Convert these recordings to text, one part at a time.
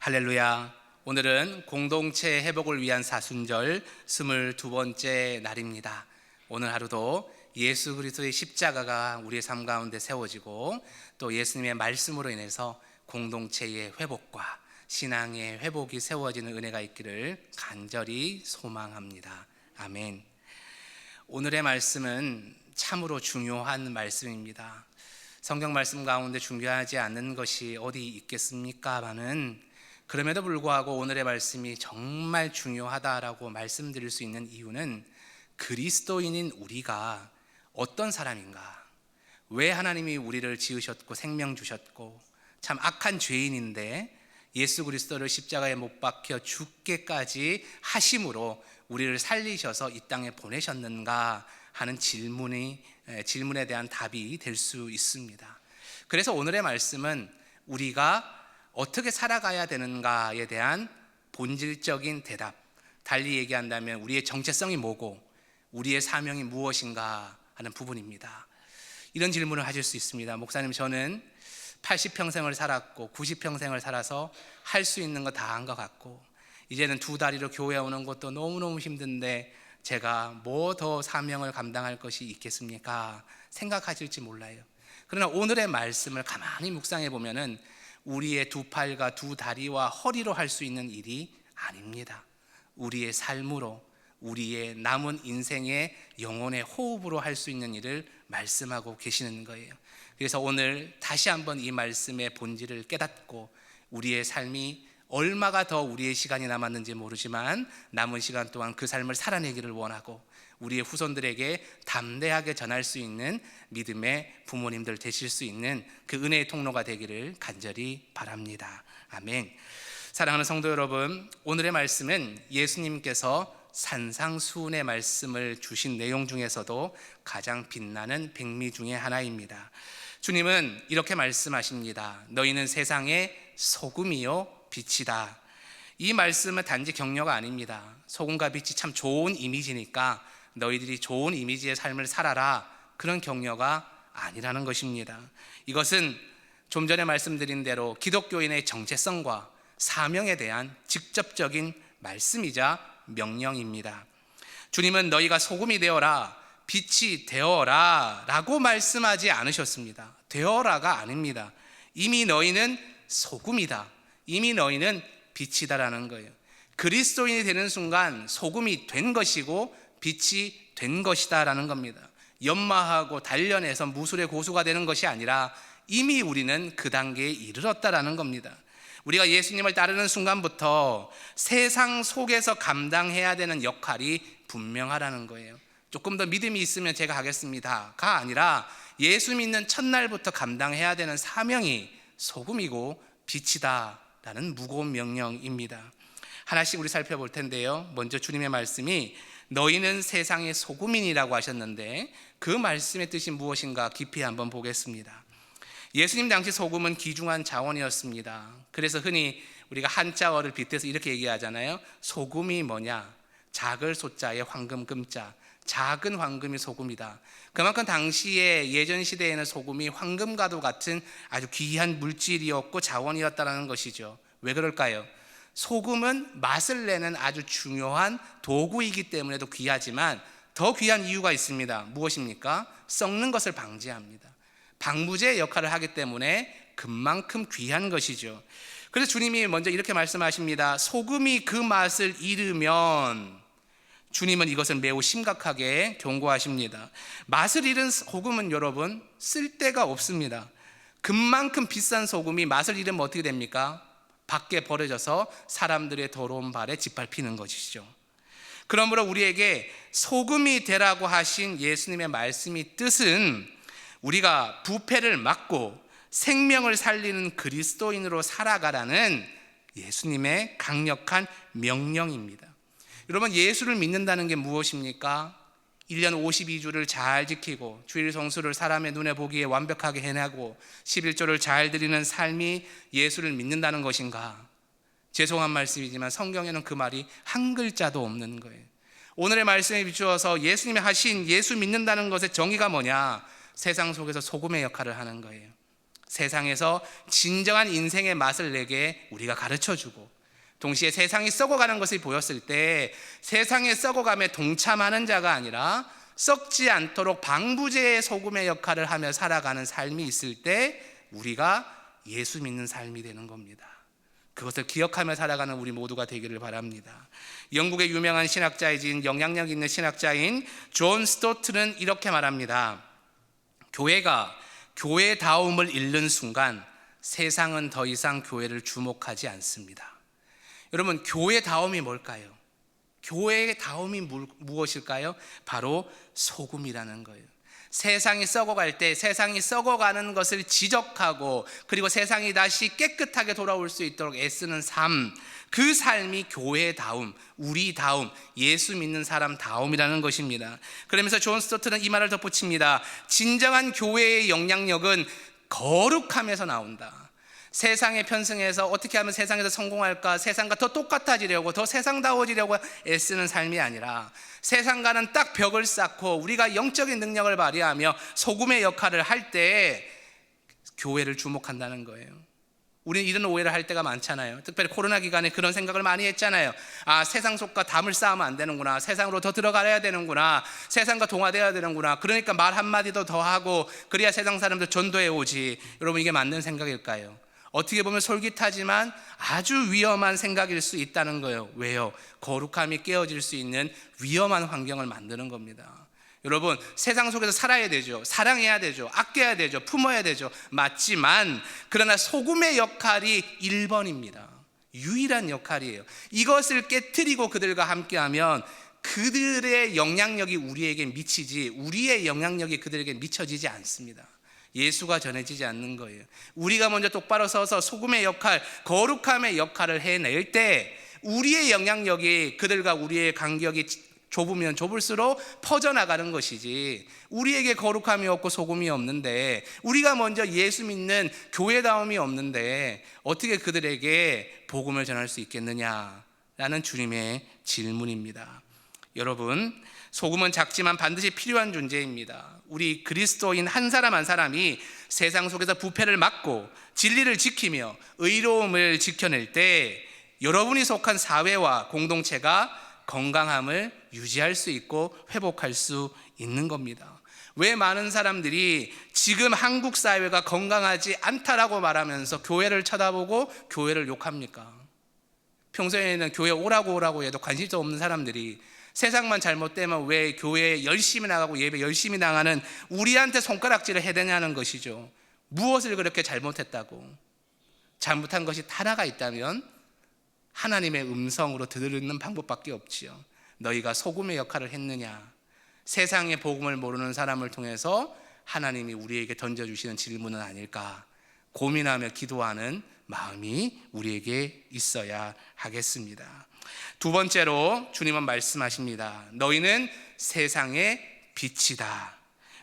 할렐루야. 오늘은 공동체 회복을 위한 사순절 22번째 날입니다. 오늘 하루도 예수 그리스도의 십자가가 우리의 삶 가운데 세워지고 또 예수님의 말씀으로 인해서 공동체의 회복과 신앙의 회복이 세워지는 은혜가 있기를 간절히 소망합니다. 아멘. 오늘의 말씀은 참으로 중요한 말씀입니다. 성경 말씀 가운데 중요하지 않는 것이 어디 있겠습니까마는 그럼에도 불구하고 오늘의 말씀이 정말 중요하다라고 말씀드릴 수 있는 이유는 그리스도인인 우리가 어떤 사람인가, 왜 하나님이 우리를 지으셨고 생명 주셨고 참 악한 죄인인데 예수 그리스도를 십자가에 못 박혀 죽게까지 하심으로 우리를 살리셔서 이 땅에 보내셨는가 하는 질문에 대한 답이 될 수 있습니다. 그래서 오늘의 말씀은 우리가 어떻게 살아가야 되는가에 대한 본질적인 대답, 달리 얘기한다면 우리의 정체성이 뭐고 우리의 사명이 무엇인가 하는 부분입니다. 이런 질문을 하실 수 있습니다. 목사님, 저는 80평생을 살았고 90평생을 살아서 할 수 있는 거 다 한 것 같고 이제는 두 다리로 교회 오는 것도 너무너무 힘든데 제가 뭐 더 사명을 감당할 것이 있겠습니까? 생각하실지 몰라요. 그러나 오늘의 말씀을 가만히 묵상해 보면은 우리의 두 팔과 두 다리와 허리로 할 수 있는 일이 아닙니다. 우리의 삶으로, 우리의 남은 인생의 영혼의 호흡으로 할 수 있는 일을 말씀하고 계시는 거예요. 그래서 오늘 다시 한번 이 말씀의 본질을 깨닫고 우리의 삶이 얼마가 더 우리의 시간이 남았는지 모르지만 남은 시간 동안 그 삶을 살아내기를 원하고 우리의 후손들에게 담대하게 전할 수 있는 믿음의 부모님들 되실 수 있는 그 은혜의 통로가 되기를 간절히 바랍니다. 아멘. 사랑하는 성도 여러분, 오늘의 말씀은 예수님께서 산상수훈의 말씀을 주신 내용 중에서도 가장 빛나는 백미 중에 하나입니다. 주님은 이렇게 말씀하십니다. 너희는 세상의 소금이요 빛이다. 이 말씀은 단지 격려가 아닙니다. 소금과 빛이 참 좋은 이미지니까 너희들이 좋은 이미지의 삶을 살아라, 그런 격려가 아니라는 것입니다. 이것은 좀 전에 말씀드린 대로 기독교인의 정체성과 사명에 대한 직접적인 말씀이자 명령입니다. 주님은 너희가 소금이 되어라, 빛이 되어라 라고 말씀하지 않으셨습니다. 되어라가 아닙니다. 이미 너희는 소금이다, 이미 너희는 빛이다라는 거예요. 그리스도인이 되는 순간 소금이 된 것이고 빛이 된 것이다라는 겁니다. 연마하고 단련해서 무술의 고수가 되는 것이 아니라 이미 우리는 그 단계에 이르렀다라는 겁니다. 우리가 예수님을 따르는 순간부터 세상 속에서 감당해야 되는 역할이 분명하다는 거예요. 조금 더 믿음이 있으면 제가 하겠습니다가 아니라 예수 믿는 첫날부터 감당해야 되는 사명이 소금이고 빛이다라는 무거운 명령입니다. 하나씩 우리 살펴볼 텐데요. 먼저 주님의 말씀이 너희는 세상의 소금이라고 하셨는데 그 말씀의 뜻이 무엇인가 깊이 한번 보겠습니다. 예수님 당시 소금은 귀중한 자원이었습니다. 그래서 흔히 우리가 한자어를 빗대서 이렇게 얘기하잖아요. 소금이 뭐냐? 작을 소자에 황금 금자, 작은 황금이 소금이다. 그만큼 당시에 예전 시대에는 소금이 황금과도 같은 아주 귀한 물질이었고 자원이었다는 것이죠. 왜 그럴까요? 소금은 맛을 내는 아주 중요한 도구이기 때문에도 귀하지만 더 귀한 이유가 있습니다. 무엇입니까? 썩는 것을 방지합니다. 방부제 역할을 하기 때문에 그만큼 귀한 것이죠. 그래서 주님이 먼저 이렇게 말씀하십니다. 소금이 그 맛을 잃으면, 주님은 이것을 매우 심각하게 경고하십니다. 맛을 잃은 소금은 여러분 쓸데가 없습니다. 그만큼 비싼 소금이 맛을 잃으면 어떻게 됩니까? 밖에 버려져서 사람들의 더러운 발에 짓밟히는 것이죠. 그러므로 우리에게 소금이 되라고 하신 예수님의 말씀의 뜻은 우리가 부패를 막고 생명을 살리는 그리스도인으로 살아가라는 예수님의 강력한 명령입니다. 여러분, 예수를 믿는다는 게 무엇입니까? 1년 52주를 잘 지키고 주일 성수를 사람의 눈에 보기에 완벽하게 해내고 11조를 잘 드리는 삶이 예수를 믿는다는 것인가? 죄송한 말씀이지만 성경에는 그 말이 한 글자도 없는 거예요. 오늘의 말씀에 비추어서 예수님이 하신 예수 믿는다는 것의 정의가 뭐냐? 세상 속에서 소금의 역할을 하는 거예요. 세상에서 진정한 인생의 맛을 내게 우리가 가르쳐주고, 동시에 세상이 썩어가는 것을 보였을 때 세상의 썩어감에 동참하는 자가 아니라 썩지 않도록 방부제의 소금의 역할을 하며 살아가는 삶이 있을 때 우리가 예수 믿는 삶이 되는 겁니다. 그것을 기억하며 살아가는 우리 모두가 되기를 바랍니다. 영국의 유명한 신학자이신 영향력 있는 신학자인 존 스토트는 이렇게 말합니다. 교회가 교회다움을 잃는 순간 세상은 더 이상 교회를 주목하지 않습니다. 여러분, 교회다움이 뭘까요? 교회다움이 무엇일까요? 바로 소금이라는 거예요. 세상이 썩어갈 때 세상이 썩어가는 것을 지적하고, 그리고 세상이 다시 깨끗하게 돌아올 수 있도록 애쓰는 삶, 그 삶이 교회다움, 우리다움, 예수 믿는 사람다움이라는 것입니다. 그러면서 존 스토트는 이 말을 덧붙입니다. 진정한 교회의 영향력은 거룩함에서 나온다. 세상에 편승해서 어떻게 하면 세상에서 성공할까, 세상과 더 똑같아지려고, 더 세상다워지려고 애쓰는 삶이 아니라 세상과는 딱 벽을 쌓고 우리가 영적인 능력을 발휘하며 소금의 역할을 할 때 교회를 주목한다는 거예요. 우리는 이런 오해를 할 때가 많잖아요. 특별히 코로나 기간에 그런 생각을 많이 했잖아요. 아, 세상 속과 담을 쌓으면 안 되는구나, 세상으로 더 들어가야 되는구나, 세상과 동화되어야 되는구나, 그러니까 말 한마디도 더 하고 그래야 세상 사람들 전도해 오지. 여러분, 이게 맞는 생각일까요? 어떻게 보면 솔깃하지만 아주 위험한 생각일 수 있다는 거예요. 왜요? 거룩함이 깨어질 수 있는 위험한 환경을 만드는 겁니다. 여러분, 세상 속에서 살아야 되죠. 사랑해야 되죠. 아껴야 되죠. 품어야 되죠. 맞지만 그러나 소금의 역할이 1번입니다. 유일한 역할이에요. 이것을 깨트리고 그들과 함께하면 그들의 영향력이 우리에게 미치지, 우리의 영향력이 그들에게 미쳐지지 않습니다. 예수가 전해지지 않는 거예요. 우리가 먼저 똑바로 서서 소금의 역할, 거룩함의 역할을 해낼 때 우리의 영향력이 그들과 우리의 간격이 좁으면 좁을수록 퍼져나가는 것이지, 우리에게 거룩함이 없고 소금이 없는데, 우리가 먼저 예수 믿는 교회다움이 없는데 어떻게 그들에게 복음을 전할 수 있겠느냐라는 주님의 질문입니다. 여러분, 소금은 작지만 반드시 필요한 존재입니다. 우리 그리스도인 한 사람 한 사람이 세상 속에서 부패를 막고 진리를 지키며 의로움을 지켜낼 때 여러분이 속한 사회와 공동체가 건강함을 유지할 수 있고 회복할 수 있는 겁니다. 왜 많은 사람들이 지금 한국 사회가 건강하지 않다라고 말하면서 교회를 쳐다보고 교회를 욕합니까? 평소에는 교회 오라고 해도 관심도 없는 사람들이 세상만 잘못되면 왜 교회에 열심히 나가고 예배 열심히 나가는 우리한테 손가락질을 해대냐는 것이죠. 무엇을 그렇게 잘못했다고? 잘못한 것이 하나가 있다면 하나님의 음성으로 듣는 방법밖에 없지요. 너희가 소금의 역할을 했느냐? 세상의 복음을 모르는 사람을 통해서 하나님이 우리에게 던져주시는 질문은 아닐까 고민하며 기도하는 마음이 우리에게 있어야 하겠습니다. 두 번째로 주님은 말씀하십니다. 너희는 세상의 빛이다.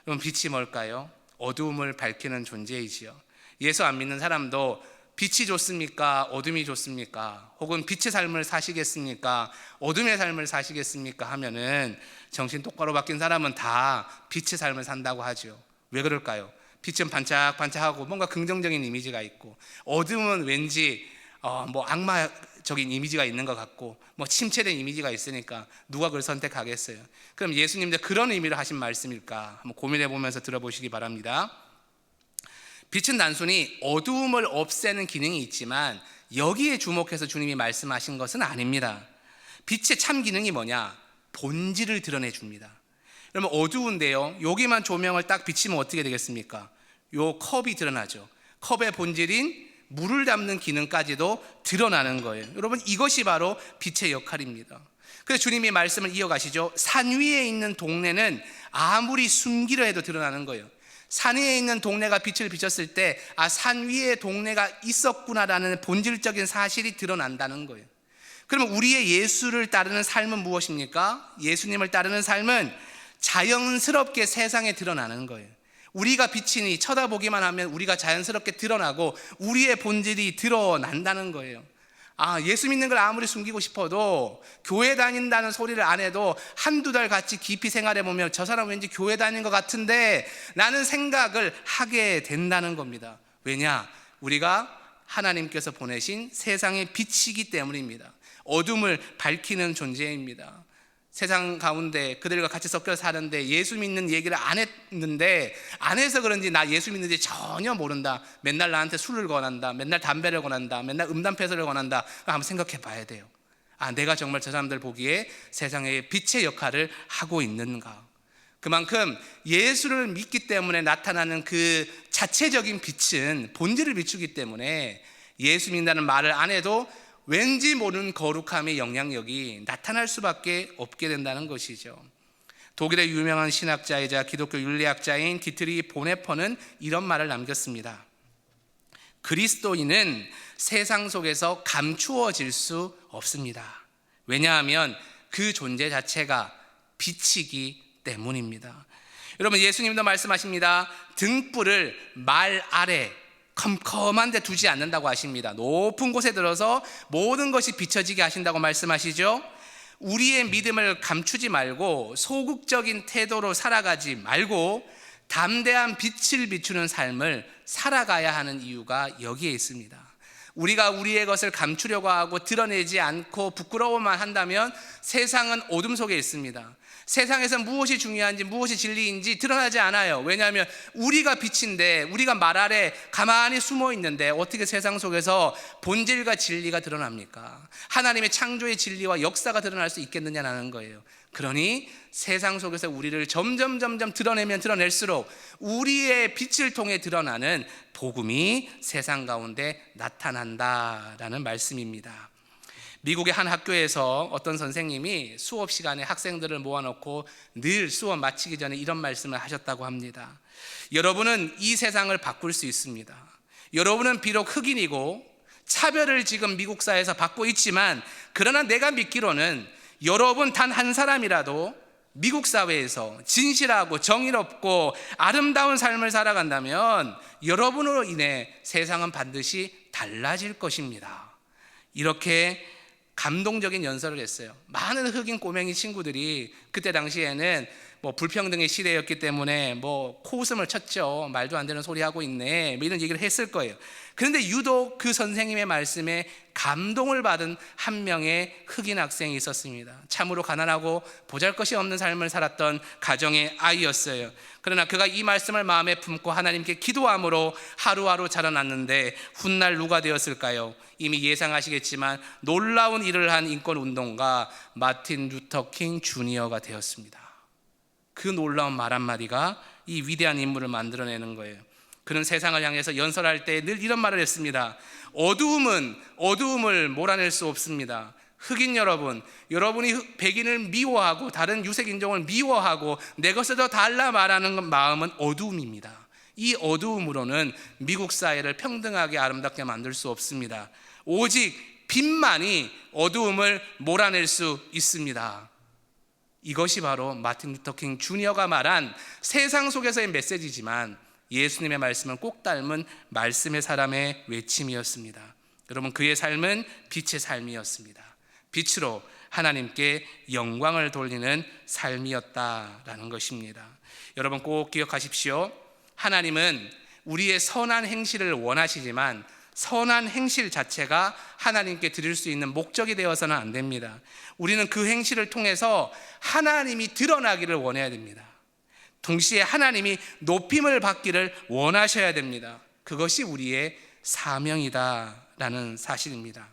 그럼 빛이 뭘까요? 어두움을 밝히는 존재이지요. 예수 안 믿는 사람도 빛이 좋습니까? 어둠이 좋습니까? 혹은 빛의 삶을 사시겠습니까? 어둠의 삶을 사시겠습니까? 하면은 정신 똑바로 바뀐 사람은 다 빛의 삶을 산다고 하죠. 왜 그럴까요? 빛은 반짝반짝하고 뭔가 긍정적인 이미지가 있고, 어둠은 왠지 악마적인 이미지가 있는 것 같고, 침체된 이미지가 있으니까 누가 그걸 선택하겠어요? 그럼 예수님도 그런 의미로 하신 말씀일까? 한번 고민해 보면서 들어보시기 바랍니다. 빛은 단순히 어두움을 없애는 기능이 있지만 여기에 주목해서 주님이 말씀하신 것은 아닙니다. 빛의 참 기능이 뭐냐? 본질을 드러내 줍니다. 그러면 어두운데요, 여기만 조명을 딱 비치면 어떻게 되겠습니까? 요 컵이 드러나죠. 컵의 본질인 물을 담는 기능까지도 드러나는 거예요. 여러분, 이것이 바로 빛의 역할입니다. 그래서 주님이 말씀을 이어가시죠. 산 위에 있는 동네는 아무리 숨기려 해도 드러나는 거예요. 산 위에 있는 동네가 빛을 비쳤을 때 산 위에 동네가 있었구나라는 본질적인 사실이 드러난다는 거예요. 그러면 우리의 예수를 따르는 삶은 무엇입니까? 예수님을 따르는 삶은 자연스럽게 세상에 드러나는 거예요. 우리가 빛이니 쳐다보기만 하면 우리가 자연스럽게 드러나고 우리의 본질이 드러난다는 거예요. 예수 믿는 걸 아무리 숨기고 싶어도, 교회 다닌다는 소리를 안 해도 한두 달 같이 깊이 생활해 보면 저 사람 왠지 교회 다니는 것 같은데 라는 생각을 하게 된다는 겁니다. 왜냐? 우리가 하나님께서 보내신 세상의 빛이기 때문입니다. 어둠을 밝히는 존재입니다. 세상 가운데 그들과 같이 섞여 사는데 예수 믿는 얘기를 안 했는데, 안 해서 그런지 나 예수 믿는지 전혀 모른다, 맨날 나한테 술을 권한다, 맨날 담배를 권한다, 맨날 음담패설을 권한다, 한번 생각해 봐야 돼요. 내가 정말 저 사람들 보기에 세상의 빛의 역할을 하고 있는가? 그만큼 예수를 믿기 때문에 나타나는 그 자체적인 빛은 본질을 비추기 때문에 예수 믿는다는 말을 안 해도 왠지 모르는 거룩함의 영향력이 나타날 수밖에 없게 된다는 것이죠. 독일의 유명한 신학자이자 기독교 윤리학자인 디트리 보네퍼는 이런 말을 남겼습니다. 그리스도인은 세상 속에서 감추어질 수 없습니다. 왜냐하면 그 존재 자체가 빛이기 때문입니다. 여러분, 예수님도 말씀하십니다. 등불을 말 아래 컴컴한 데 두지 않는다고 하십니다. 높은 곳에 들어서 모든 것이 비춰지게 하신다고 말씀하시죠. 우리의 믿음을 감추지 말고 소극적인 태도로 살아가지 말고 담대한 빛을 비추는 삶을 살아가야 하는 이유가 여기에 있습니다. 우리가 우리의 것을 감추려고 하고 드러내지 않고 부끄러워만 한다면 세상은 어둠 속에 있습니다. 세상에서 무엇이 중요한지 무엇이 진리인지 드러나지 않아요. 왜냐하면 우리가 빛인데, 우리가 말 아래 가만히 숨어 있는데 어떻게 세상 속에서 본질과 진리가 드러납니까? 하나님의 창조의 진리와 역사가 드러날 수 있겠느냐는 거예요. 그러니 세상 속에서 우리를 점점 드러내면 드러낼수록 우리의 빛을 통해 드러나는 복음이 세상 가운데 나타난다라는 말씀입니다. 미국의 한 학교에서 어떤 선생님이 수업 시간에 학생들을 모아놓고 늘 수업 마치기 전에 이런 말씀을 하셨다고 합니다. 여러분은 이 세상을 바꿀 수 있습니다. 여러분은 비록 흑인이고 차별을 지금 미국 사회에서 받고 있지만, 그러나 내가 믿기로는 여러분 단 한 사람이라도 미국 사회에서 진실하고 정의롭고 아름다운 삶을 살아간다면 여러분으로 인해 세상은 반드시 달라질 것입니다. 이렇게 감동적인 연설을 했어요. 많은 흑인 꼬맹이 친구들이 그때 당시에는 불평등의 시대였기 때문에 코웃음을 쳤죠. 말도 안 되는 소리 하고 있네, 이런 얘기를 했을 거예요. 그런데 유독 그 선생님의 말씀에 감동을 받은 한 명의 흑인 학생이 있었습니다. 참으로 가난하고 보잘것이 없는 삶을 살았던 가정의 아이였어요. 그러나 그가 이 말씀을 마음에 품고 하나님께 기도함으로 하루하루 자라났는데 훗날 누가 되었을까요? 이미 예상하시겠지만 놀라운 일을 한 인권운동가 마틴 루터 킹 주니어가 되었습니다. 그 놀라운 말 한마디가 이 위대한 인물을 만들어내는 거예요. 그는 세상을 향해서 연설할 때 늘 이런 말을 했습니다. 어두움은 어두움을 몰아낼 수 없습니다. 흑인 여러분, 여러분이 백인을 미워하고 다른 유색인종을 미워하고 내 것을 더 달라 말하는 마음은 어두움입니다. 이 어두움으로는 미국 사회를 평등하게 아름답게 만들 수 없습니다. 오직 빛만이 어두움을 몰아낼 수 있습니다. 이것이 바로 마틴 루터 킹 주니어가 말한 세상 속에서의 메시지지만 예수님의 말씀은 꼭 닮은 말씀의 사람의 외침이었습니다. 여러분, 그의 삶은 빛의 삶이었습니다. 빛으로 하나님께 영광을 돌리는 삶이었다라는 것입니다. 여러분 꼭 기억하십시오. 하나님은 우리의 선한 행실을 원하시지만 선한 행실 자체가 하나님께 드릴 수 있는 목적이 되어서는 안 됩니다. 우리는 그 행실을 통해서 하나님이 드러나기를 원해야 됩니다. 동시에 하나님이 높임을 받기를 원하셔야 됩니다. 그것이 우리의 사명이다라는 사실입니다.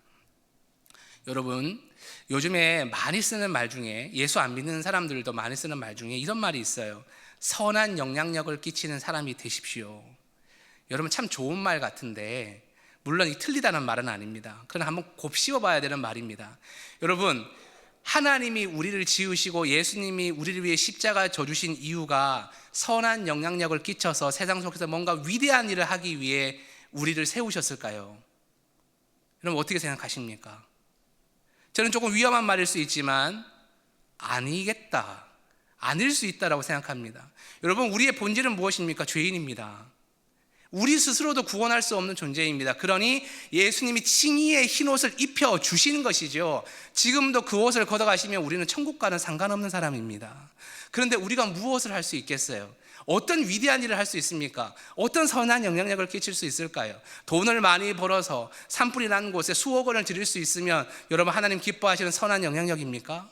여러분, 요즘에 많이 쓰는 말 중에, 예수 안 믿는 사람들도 많이 쓰는 말 중에 이런 말이 있어요. 선한 영향력을 끼치는 사람이 되십시오. 여러분, 참 좋은 말 같은데 물론 이 틀리다는 말은 아닙니다. 그러나 한번 곱씹어 봐야 되는 말입니다. 여러분, 하나님이 우리를 지으시고 예수님이 우리를 위해 십자가 져주신 이유가 선한 영향력을 끼쳐서 세상 속에서 뭔가 위대한 일을 하기 위해 우리를 세우셨을까요? 여러분 어떻게 생각하십니까? 저는 조금 위험한 말일 수 있지만 아니겠다, 아닐 수 있다라고 생각합니다. 여러분, 우리의 본질은 무엇입니까? 죄인입니다. 우리 스스로도 구원할 수 없는 존재입니다. 그러니 예수님이 칭의의 흰옷을 입혀주시는 것이죠. 지금도 그 옷을 걷어가시면 우리는 천국과는 상관없는 사람입니다. 그런데 우리가 무엇을 할 수 있겠어요? 어떤 위대한 일을 할 수 있습니까? 어떤 선한 영향력을 끼칠 수 있을까요? 돈을 많이 벌어서 산불이 난 곳에 수억 원을 드릴 수 있으면 여러분 하나님 기뻐하시는 선한 영향력입니까?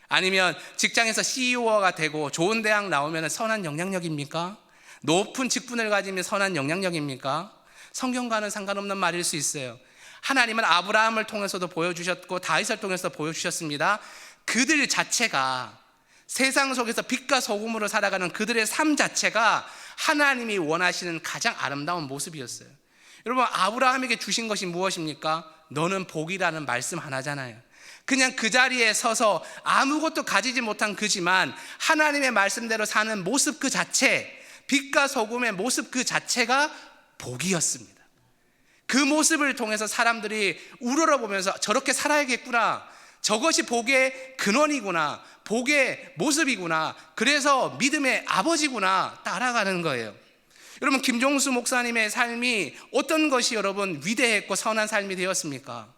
아니면 직장에서 CEO가 되고 좋은 대학 나오면 선한 영향력입니까? 높은 직분을 가지면 선한 영향력입니까? 성경과는 상관없는 말일 수 있어요. 하나님은 아브라함을 통해서도 보여주셨고 다윗을 통해서도 보여주셨습니다. 그들 자체가 세상 속에서 빛과 소금으로 살아가는 그들의 삶 자체가 하나님이 원하시는 가장 아름다운 모습이었어요. 여러분, 아브라함에게 주신 것이 무엇입니까? 너는 복이라는 말씀 하나잖아요. 그냥 그 자리에 서서 아무것도 가지지 못한 그지만 하나님의 말씀대로 사는 모습 그 자체, 빛과 소금의 모습 그 자체가 복이었습니다. 그 모습을 통해서 사람들이 우러러보면서 저렇게 살아야겠구나, 저것이 복의 근원이구나, 복의 모습이구나, 그래서 믿음의 아버지구나 따라가는 거예요. 여러분, 김종수 목사님의 삶이 어떤 것이 여러분 위대했고 선한 삶이 되었습니까?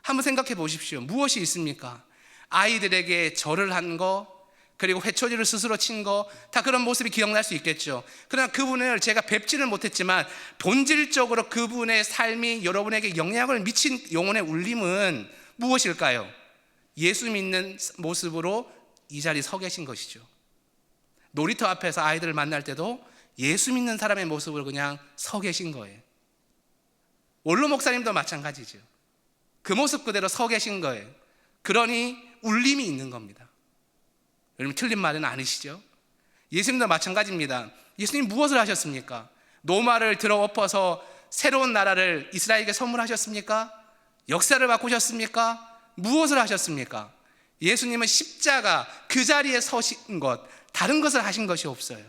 한번 생각해 보십시오. 무엇이 있습니까? 아이들에게 절을 한 거, 그리고 회초리를 스스로 친 거, 다 그런 모습이 기억날 수 있겠죠. 그러나 그분을 제가 뵙지는 못했지만 본질적으로 그분의 삶이 여러분에게 영향을 미친 영혼의 울림은 무엇일까요? 예수 믿는 모습으로 이 자리에 서 계신 것이죠. 놀이터 앞에서 아이들을 만날 때도 예수 믿는 사람의 모습으로 그냥 서 계신 거예요. 원로 목사님도 마찬가지죠. 그 모습 그대로 서 계신 거예요. 그러니 울림이 있는 겁니다. 여러분, 틀린 말은 아니시죠? 예수님도 마찬가지입니다. 예수님 무엇을 하셨습니까? 노마를 들어 엎어서 새로운 나라를 이스라엘에게 선물하셨습니까? 역사를 바꾸셨습니까? 무엇을 하셨습니까? 예수님은 십자가 그 자리에 서신 것, 다른 것을 하신 것이 없어요.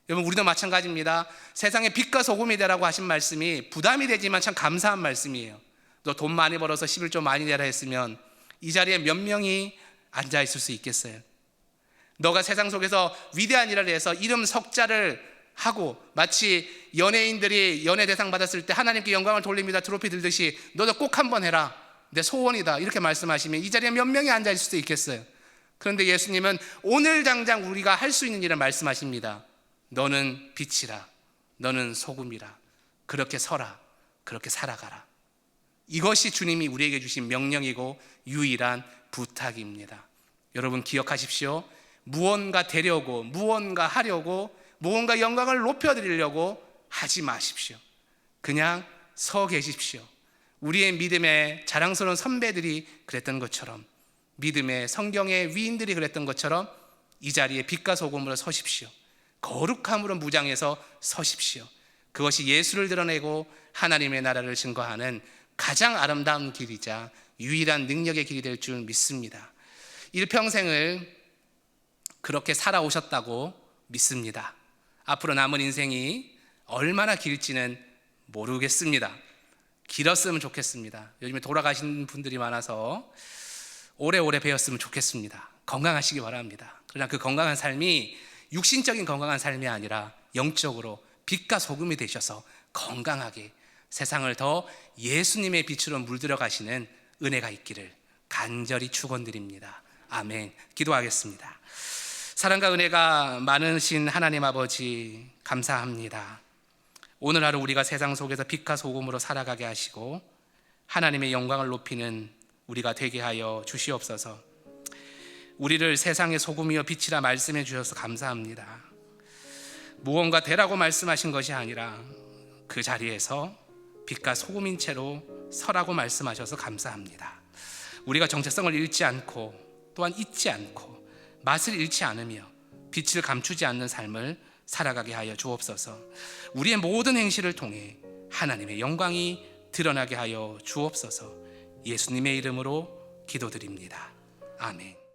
여러분, 우리도 마찬가지입니다. 세상에 빛과 소금이 되라고 하신 말씀이 부담이 되지만 참 감사한 말씀이에요. 너 돈 많이 벌어서 11조 많이 내라 했으면 이 자리에 몇 명이 앉아 있을 수 있겠어요? 너가 세상 속에서 위대한 일을 해서 이름 석자를 하고 마치 연예인들이 연예대상 받았을 때 하나님께 영광을 돌립니다 트로피 들듯이 너도 꼭 한번 해라, 내 소원이다, 이렇게 말씀하시면 이 자리에 몇 명이 앉아 있을 수도 있겠어요? 그런데 예수님은 오늘 당장 우리가 할 수 있는 일을 말씀하십니다. 너는 빛이라, 너는 소금이라, 그렇게 서라, 그렇게 살아가라. 이것이 주님이 우리에게 주신 명령이고 유일한 부탁입니다. 여러분, 기억하십시오. 무언가 되려고, 무언가 하려고, 무언가 영광을 높여드리려고 하지 마십시오. 그냥 서 계십시오. 우리의 믿음의 자랑스러운 선배들이 그랬던 것처럼, 믿음의 성경의 위인들이 그랬던 것처럼 이 자리에 빛과 소금으로 서십시오. 거룩함으로 무장해서 서십시오. 그것이 예수를 드러내고 하나님의 나라를 증거하는 가장 아름다운 길이자 유일한 능력의 길이 될 줄 믿습니다. 일평생을 그렇게 살아오셨다고 믿습니다. 앞으로 남은 인생이 얼마나 길지는 모르겠습니다. 길었으면 좋겠습니다. 요즘에 돌아가신 분들이 많아서 오래오래 배웠으면 좋겠습니다. 건강하시기 바랍니다. 그러나 그 건강한 삶이 육신적인 건강한 삶이 아니라 영적으로 빛과 소금이 되셔서 건강하게 세상을 더 예수님의 빛으로 물들여 가시는 은혜가 있기를 간절히 축원드립니다. 아멘. 기도하겠습니다. 사랑과 은혜가 많으신 하나님 아버지, 감사합니다. 오늘 하루 우리가 세상 속에서 빛과 소금으로 살아가게 하시고 하나님의 영광을 높이는 우리가 되게 하여 주시옵소서. 우리를 세상의 소금이여 빛이라 말씀해 주셔서 감사합니다. 무언가 되라고 말씀하신 것이 아니라 그 자리에서 빛과 소금인 채로 서라고 말씀하셔서 감사합니다. 우리가 정체성을 잃지 않고 또한 잊지 않고 맛을 잃지 않으며 빛을 감추지 않는 삶을 살아가게 하여 주옵소서. 우리의 모든 행실을 통해 하나님의 영광이 드러나게 하여 주옵소서. 예수님의 이름으로 기도드립니다. 아멘.